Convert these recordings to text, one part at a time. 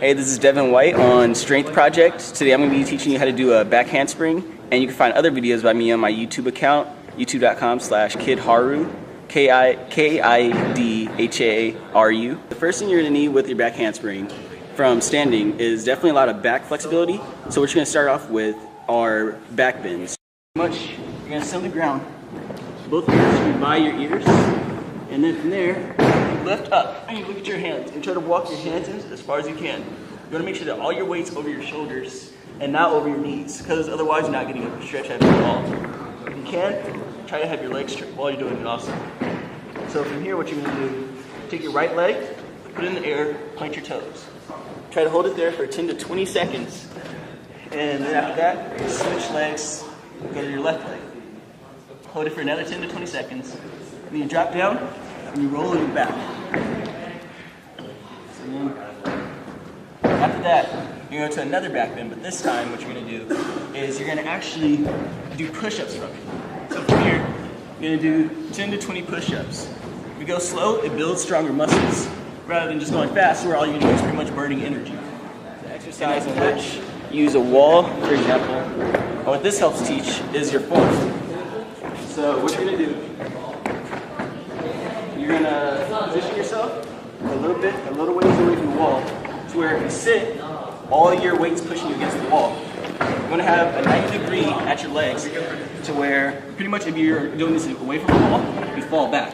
Hey, this is Devin White on Strength Project. Today I'm going to be teaching you how to do a back handspring, and you can find other videos by me on my YouTube account, youtube.com/kidharu, Kidharu. The first thing you're going to need with your back handspring from standing is definitely a lot of back flexibility. So what you're going to start off with are back bends. You're going to sit on the ground, both hands should be by your ears, and then from there, lift up, and you look at your hands, and try to walk your hands in as far as you can. You want to make sure that all your weight's over your shoulders and not over your knees, because otherwise you're not getting a stretch out of your wall. If you can, try to have your legs straight while you're doing it also. So from here, what you're going to do, take your right leg, put it in the air, point your toes. Try to hold it there for 10 to 20 seconds, and then after that, switch legs, go to your left leg. Hold it for another 10 to 20 seconds, and then you drop down, and you roll it back. So then, after that, you're going to go to another back bend, but this time what you're going to do is you're going to actually do push-ups from it. So from here, you're going to do 10 to 20 push-ups. If you go slow, it builds stronger muscles, rather than just going fast, where all you're doing is pretty much burning energy. The exercise in which you use a wall, for example, or what this helps teach is your form. So what you're going to do, you're going to position yourself a little ways away from the wall, to where if you sit, all your weight's pushing you against the wall. You're going to have a 90 degree at your legs, to where pretty much if you're doing this away from the wall, you fall back.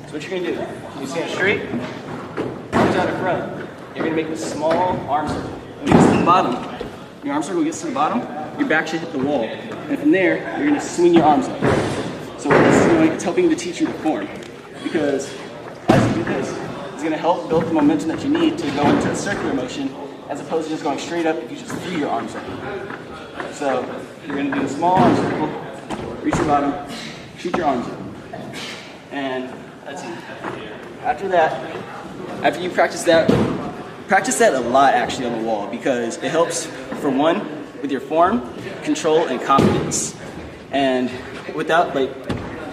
So what you're going to do, you stand straight, arms out in front. You're going to make a small arm circle. When it gets to the bottom, your arm circle gets to the bottom, your back should hit the wall. And from there, you're going to swing your arms up. So what this is doing, it's helping to teach you the form. Because as you do this, it's going to help build the momentum that you need to go into a circular motion, as opposed to just going straight up if you just threw your arms up. So you're going to do a small arm circle, reach your bottom, shoot your arms up. And that's it. After that, after you practice that a lot actually on the wall, because it helps, for one, with your form, control, and confidence. And without, like,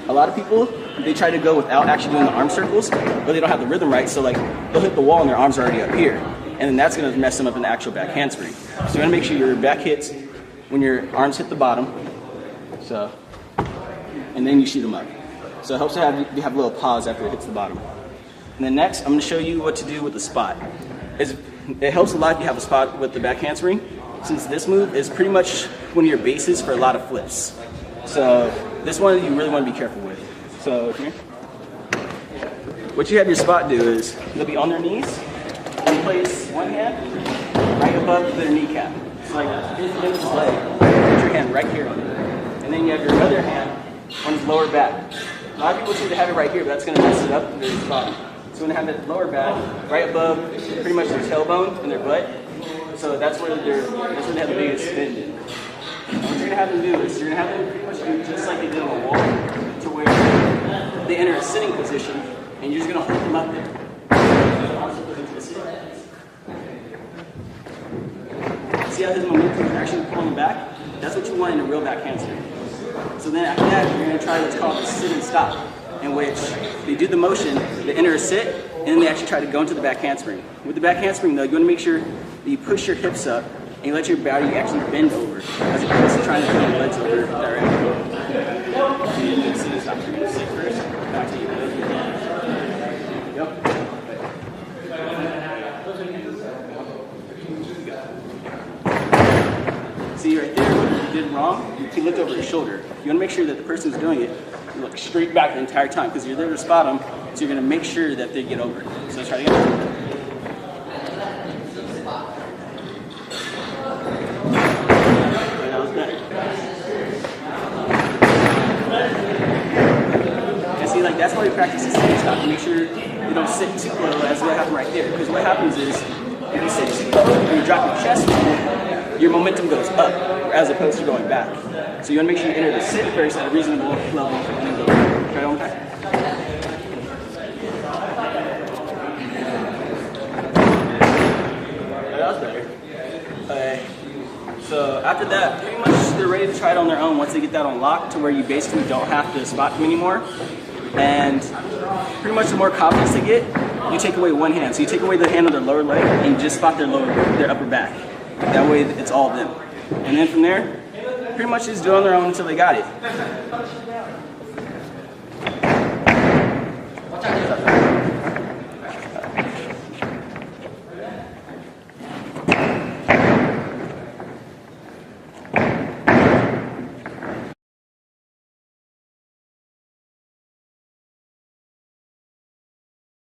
a lot of people, they try to go without actually doing the arm circles, but they don't have the rhythm right, so like, they'll hit the wall and their arms are already up here. And then that's gonna mess them up in the actual back handspring. So you wanna make sure your back hits when your arms hit the bottom, so, and then you shoot them up. So it helps to have a little pause after it hits the bottom. And then next, I'm gonna show you what to do with the spot. It helps a lot if you have a spot with the back handspring, since this move is pretty much one of your bases for a lot of flips. So this one you really want to be careful with. So here, what you have your spot do is they'll be on their knees and place one hand right above their kneecap. So like here's his leg, put your hand right here on it. And then you have your other hand on his lower back. A lot of people seem to have it right here, but that's going to mess it up in their spot. So we're going to have that lower back right above pretty much their tailbone and their butt. So that's where they have the biggest bend in. And what you're going to have them do is you're going to have them pretty much do just like they did on the wall, to where they enter a sitting position, and you're just going to hold them up there. See how his momentum is actually pulling back? That's what you want in a real back handspring. So then after that, you're going to try what's called a sit and stop, in which they do the motion, they enter a sit, and then they actually try to go into the back handspring. With the back handspring though, you want to make sure that you push your hips up and you let your body actually bend over, as opposed to trying to bend your legs over directly. So you can sit and stop. You're going to sit first, back to you. Yep. See right there, what you did wrong, you looked over your shoulder. You want to make sure that the person who's doing it, you look straight back the entire time, because you're there to spot them, so you're going to make sure that they get over it. So let's try it again. That was better. And see, like, that's why we practice this sitting stop, to make sure you don't sit too low, as what happened right there. Because what happens is, if you sit too low and you drop your chest, your momentum goes up, as opposed to going back. So you want to make sure you enter the sit first at a reasonable level, and then go. Try it one more time. That was better. Okay. So after that, pretty much they're ready to try it on their own once they get that on lock, to where you basically don't have to spot them anymore. And pretty much the more confidence they get, you take away one hand. So you take away the hand of their lower leg and you just spot their upper back. That way it's all them. And then from there, pretty much just do it on their own until they got it.